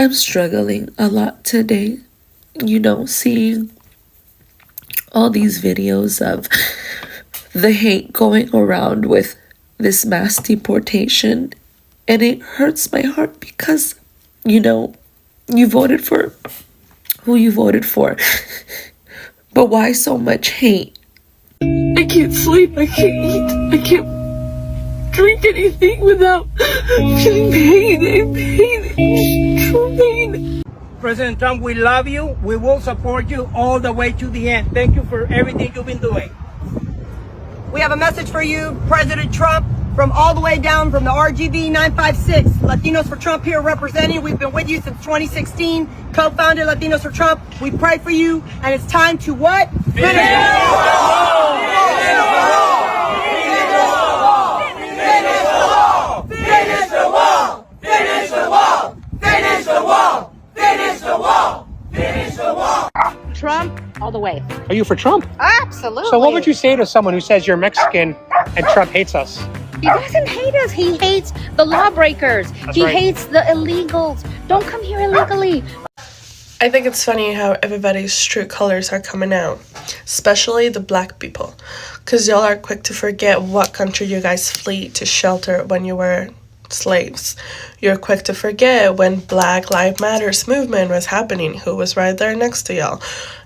I'm struggling a lot today, seeing all these videos of the hate going around with this mass deportation. And it hurts my heart because, you voted for who you voted for. But why so much hate? I can't sleep, I can't eat, I can't drink anything without feeling pain and pain, true pain. President Trump, we love you. We will support you all the way to the end. Thank you for everything you've been doing. We have a message for you, President Trump, from all the way down from the RGB 956. Latinos for Trump here representing. We've been with you since 2016. Co-founded Latinos for Trump. We pray for you, and it's time to what? Finish the wall! Finish the wall! Finish the wall! Finish the wall! Finish the wall! Finish the wall! Finish the wall! Finish the wall! Trump all the way. Are you for Trump? Absolutely. So what would you say to someone who says you're Mexican and Trump hates us? He doesn't hate us. He hates the lawbreakers. He hates the illegals. Don't come here illegally. I think it's funny how everybody's true colors are coming out, especially the black people, because y'all are quick to forget what country you guys flee to shelter when you were slaves. You're quick to forget when Black Lives Matters movement was happening, who was right there next to y'all.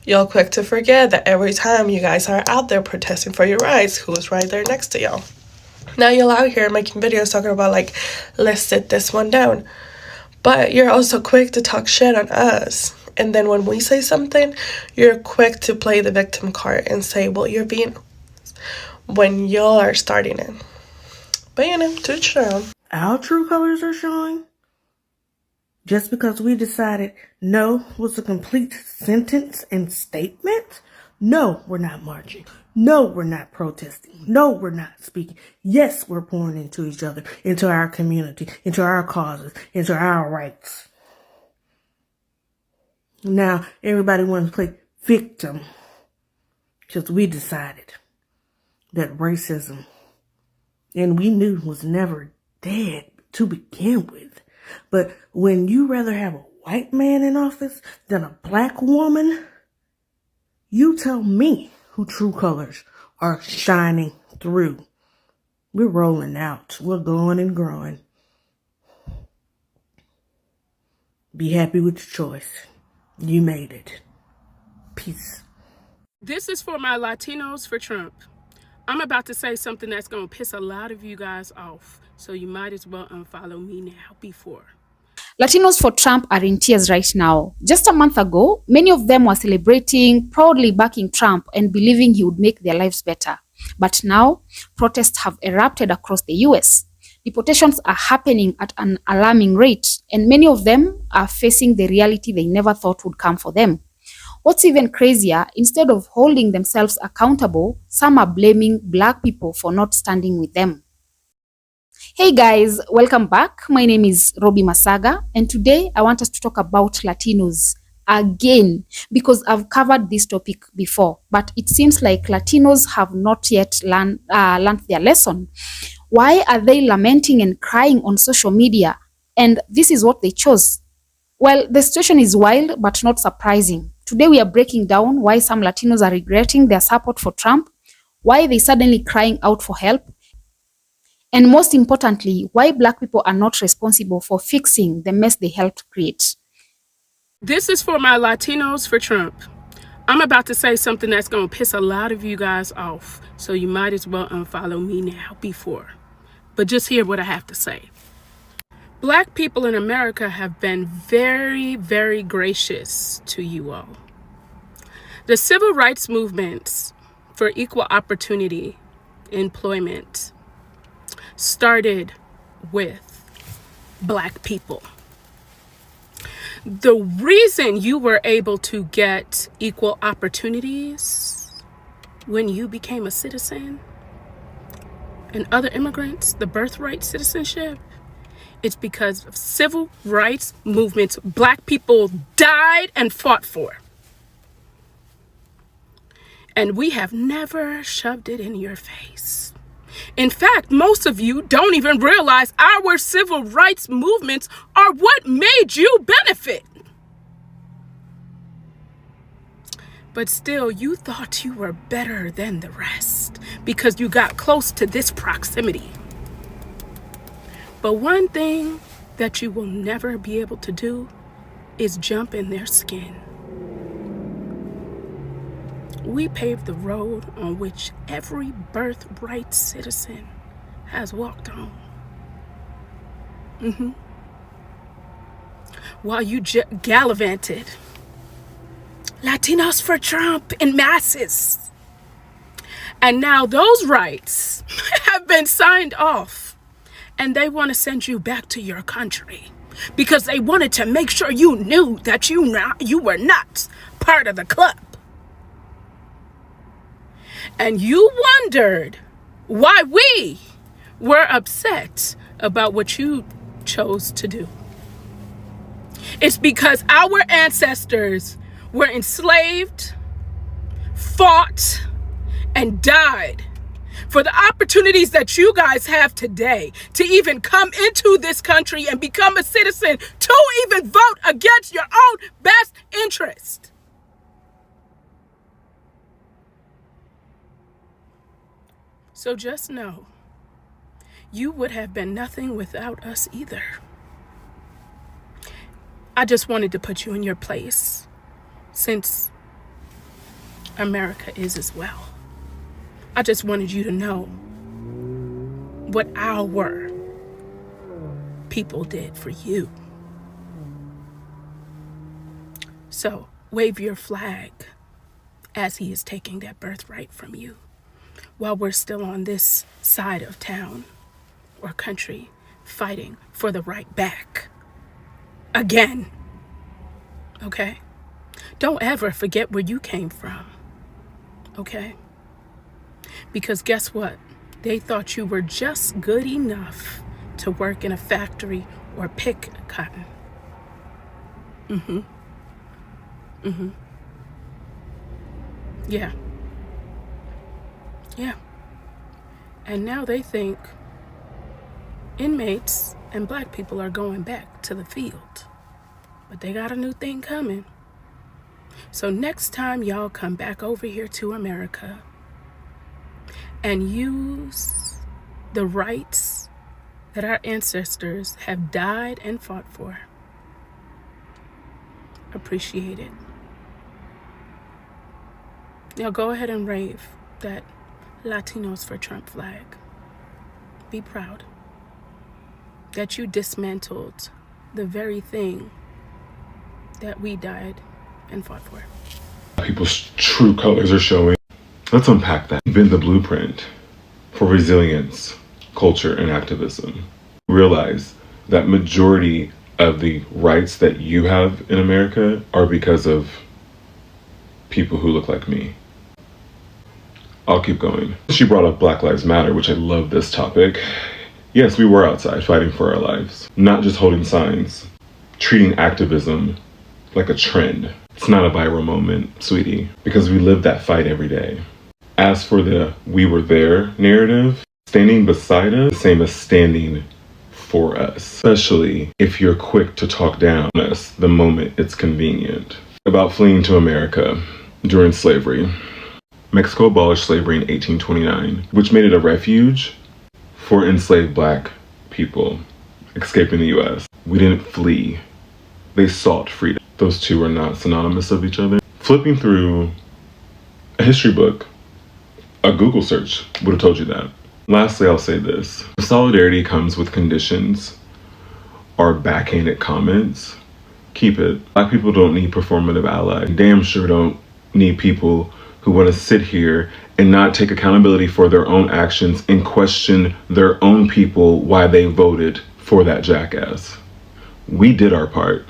Y'all quick to forget that every time you guys are out there protesting for your rights, who was right there next to y'all. Now you're out here making videos talking about let's sit this one down. But you're also quick to talk shit on us. And then when we say something, you're quick to play the victim card and say, well, you're being when y'all are starting it. But to each their own. Our true colors are showing. Just because we decided no was a complete sentence and statement? No, we're not marching. No, we're not protesting. No, we're not speaking. Yes, we're pouring into each other, into our community, into our causes, into our rights. Now, everybody wants to play victim because we decided that racism, and we knew was never dead to begin with. But when you rather have a white man in office than a black woman, you tell me who true colors are shining through. We're rolling out. We're going and growing. Be happy with your choice. You made it. Peace. This is for my Latinos for Trump. I'm about to say something that's going to piss a lot of you guys off, so you might as well unfollow me now before. Latinos for Trump are in tears right now. Just a month ago, many of them were celebrating, proudly backing Trump and believing he would make their lives better. But now, protests have erupted across the US. Deportations are happening at an alarming rate, and many of them are facing the reality they never thought would come for them. What's even crazier, instead of holding themselves accountable, some are blaming Black people for not standing with them. Hey guys, welcome back. My name is Robbie Masaga, and today I want us to talk about Latinos again, because I've covered this topic before, but it seems like Latinos have not yet learned their lesson. Why are they lamenting and crying on social media? And this is what they chose. Well, the situation is wild, but not surprising. Today we are breaking down why some Latinos are regretting their support for Trump, why they suddenly crying out for help, and most importantly, why Black people are not responsible for fixing the mess they helped create. This is for my Latinos for Trump. I'm about to say something that's going to piss a lot of you guys off, so you might as well unfollow me now before. But just hear what I have to say. Black people in America have been very, very gracious to you all. The civil rights movements for equal opportunity employment started with Black people. The reason you were able to get equal opportunities when you became a citizen and other immigrants, the birthright citizenship, it's because of civil rights movements Black people died and fought for. And we have never shoved it in your face. In fact, most of you don't even realize our civil rights movements are what made you benefit. But still, you thought you were better than the rest because you got close to this proximity. But one thing that you will never be able to do is jump in their skin. We paved the road on which every birthright citizen has walked on. While you gallivanted, Latinos for Trump in masses. And now those rights have been signed off, and they want to send you back to your country because they wanted to make sure you knew that you were not part of the club. And you wondered why we were upset about what you chose to do. It's because our ancestors were enslaved, fought, and died for the opportunities that you guys have today to even come into this country and become a citizen, to even vote against your own best interest. So just know, you would have been nothing without us either. I just wanted to put you in your place, since America is as well. I just wanted you to know what our people did for you. So wave your flag as he is taking that birthright from you, while we're still on this side of town or country fighting for the right back. Again. Okay? Don't ever forget where you came from. Okay? Because guess what? They thought you were just good enough to work in a factory or pick cotton. Yeah. Yeah. And now they think inmates and black people are going back to the field. But they got a new thing coming. So next time y'all come back over here to America and use the rights that our ancestors have died and fought for, appreciate it. Now go ahead and rave that Latinos for Trump flag. Be proud that you dismantled the very thing that we died and fought for. People's true colors are showing. Let's unpack that. Been the blueprint for resilience, culture, and activism. Realize that majority of the rights that you have in America are because of people who look like me. I'll keep going. She brought up Black Lives Matter, which I love this topic. Yes, we were outside fighting for our lives, not just holding signs, treating activism like a trend. It's not a viral moment, sweetie, because we live that fight every day. As for the "we were there" narrative, standing beside us is the same as standing for us, especially if you're quick to talk down on us the moment it's convenient. About fleeing to America during slavery. Mexico abolished slavery in 1829, which made it a refuge for enslaved black people escaping the US. We didn't flee. They sought freedom. Those two are not synonymous of each other. Flipping through a history book, a Google search would have told you that. Lastly, I'll say this. Solidarity comes with conditions or backhanded comments. Keep it. Black people don't need performative allies. Damn sure don't need people who want to sit here and not take accountability for their own actions and question their own people why they voted for that jackass. We did our part.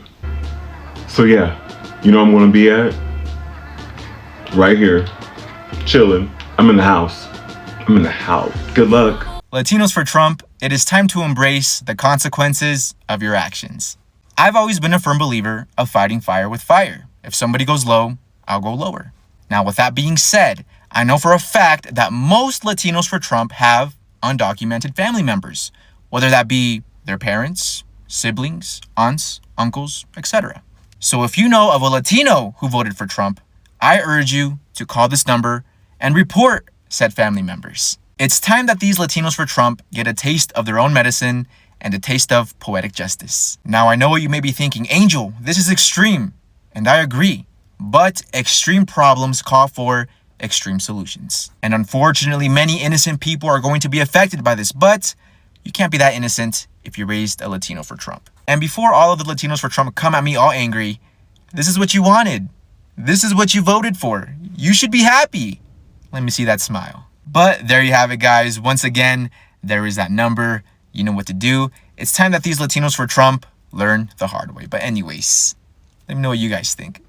So yeah, you know I'm gonna be at? Right here, chilling. I'm in the house. Good luck. Latinos for Trump, it is time to embrace the consequences of your actions. I've always been a firm believer of fighting fire with fire. If somebody goes low, I'll go lower. Now, with that being said, I know for a fact that most Latinos for Trump have undocumented family members, whether that be their parents, siblings, aunts, uncles, etc. So if you know of a Latino who voted for Trump, I urge you to call this number and report said family members. It's time that these Latinos for Trump get a taste of their own medicine and a taste of poetic justice. Now I know what you may be thinking, Angel, this is extreme, and I agree, but extreme problems call for extreme solutions. And unfortunately, many innocent people are going to be affected by this, but you can't be that innocent if you raised a Latino for Trump. And before all of the Latinos for Trump come at me all angry, this is what you wanted. This is what you voted for. You should be happy. Let me see that smile. But there you have it, guys. Once again, there is that number. You know what to do. It's time that these Latinos for Trump learn the hard way. But anyways, let me know what you guys think.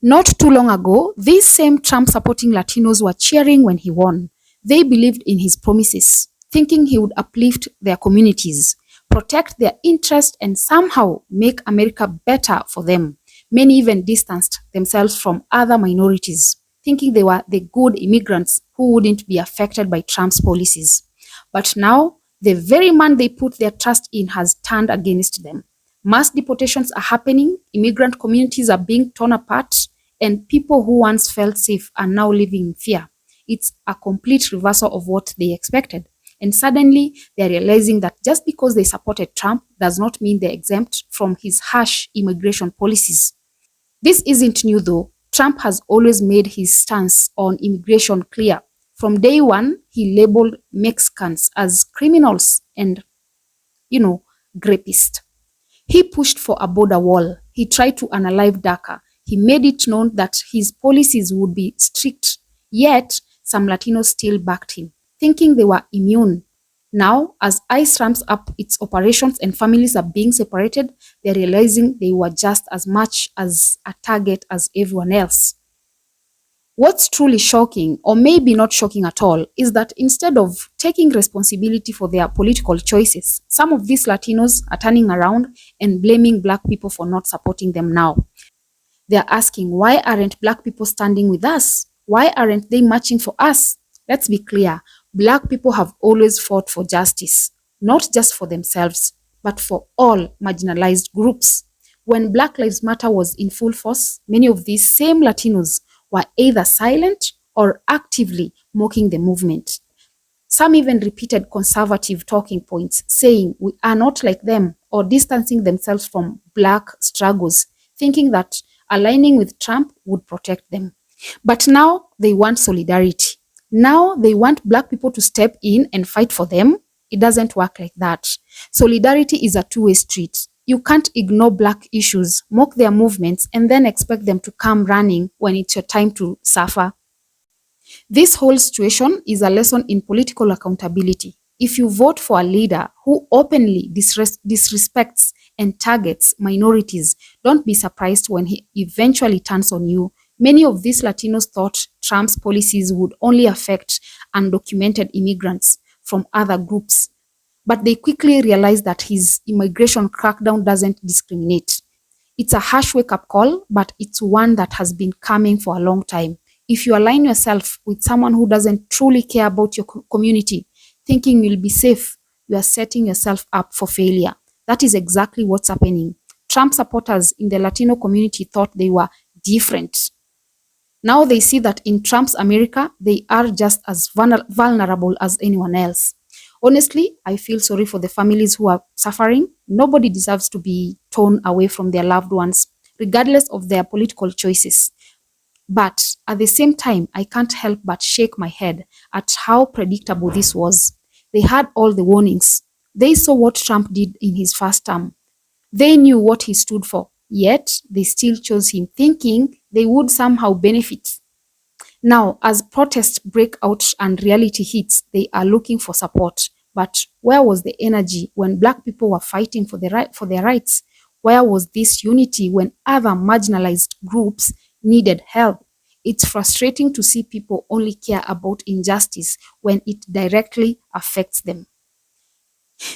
Not too long ago, these same Trump-supporting Latinos were cheering when he won. They believed in his promises, thinking he would uplift their communities, protect their interests, and somehow make America better for them. Many even distanced themselves from other minorities, thinking they were the good immigrants who wouldn't be affected by Trump's policies. But now, the very man they put their trust in has turned against them. Mass deportations are happening, immigrant communities are being torn apart, and people who once felt safe are now living in fear. It's a complete reversal of what they expected. And suddenly, they're realizing that just because they supported Trump does not mean they're exempt from his harsh immigration policies. This isn't new though. Trump has always made his stance on immigration clear. From day one, he labeled Mexicans as criminals and, rapists. He pushed for a border wall. He tried to unalive DACA. He made it known that his policies would be strict. Yet, some Latinos still backed him, thinking they were immune. Now, as ICE ramps up its operations and families are being separated, they're realizing they were just as much as a target as everyone else. What's truly shocking, or maybe not shocking at all, is that instead of taking responsibility for their political choices, some of these Latinos are turning around and blaming Black people for not supporting them now. They're asking, why aren't Black people standing with us? Why aren't they marching for us? Let's be clear, Black people have always fought for justice, not just for themselves, but for all marginalized groups. When Black Lives Matter was in full force, many of these same Latinos were either silent or actively mocking the movement. Some even repeated conservative talking points, saying we are not like them, or distancing themselves from Black struggles, thinking that aligning with Trump would protect them. But now they want solidarity. Now they want Black people to step in and fight for them. It doesn't work like that. Solidarity is a two-way street. You can't ignore Black issues, mock their movements, and then expect them to come running when it's your time to suffer. This whole situation is a lesson in political accountability. If you vote for a leader who openly disrespects and targets minorities, don't be surprised when he eventually turns on you. Many of these Latinos thought Trump's policies would only affect undocumented immigrants from other groups, but they quickly realized that his immigration crackdown doesn't discriminate. It's a harsh wake-up call, but it's one that has been coming for a long time. If you align yourself with someone who doesn't truly care about your community, thinking you'll be safe, you are setting yourself up for failure. That is exactly what's happening. Trump supporters in the Latino community thought they were different. Now they see that in Trump's America, they are just as vulnerable as anyone else. Honestly, I feel sorry for the families who are suffering. Nobody deserves to be torn away from their loved ones, regardless of their political choices. But at the same time, I can't help but shake my head at how predictable this was. They had all the warnings. They saw what Trump did in his first term. They knew what he stood for, yet they still chose him, thinking they would somehow benefit. Now, as protests break out and reality hits, they are looking for support. But where was the energy when Black people were fighting for their rights? Where was this unity when other marginalized groups needed help? It's frustrating to see people only care about injustice when it directly affects them.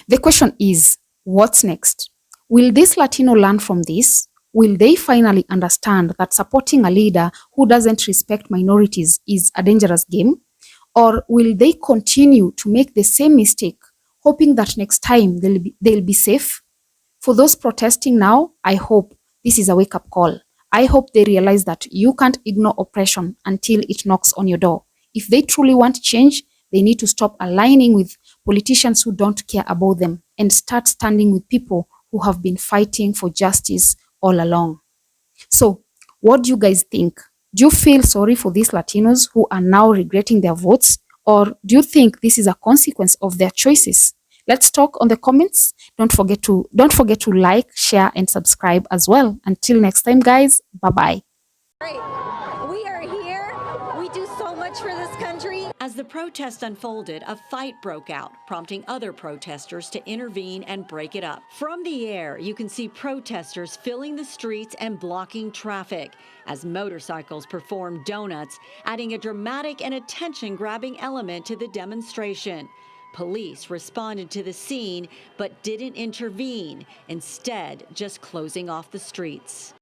The question is, what's next? Will this Latino learn from this? Will they finally understand that supporting a leader who doesn't respect minorities is a dangerous game? Or will they continue to make the same mistake, hoping that next time they'll be safe? For those protesting now, I hope this is a wake-up call. I hope they realize that you can't ignore oppression until it knocks on your door. If they truly want change, they need to stop aligning with politicians who don't care about them and start standing with people who have been fighting for justice all along. So, what do you guys think? Do you feel sorry for these Latinos who are now regretting their votes? Or do you think this is a consequence of their choices? Let's talk on the comments. Don't forget to like, share, and subscribe as well. Until next time, guys. Bye-bye. We are here. We do so much for this country. As the protest unfolded, a fight broke out, prompting other protesters to intervene and break it up. From the air, you can see protesters filling the streets and blocking traffic as motorcycles perform donuts, adding a dramatic and attention-grabbing element to the demonstration. Police responded to the scene but didn't intervene, instead just closing off the streets.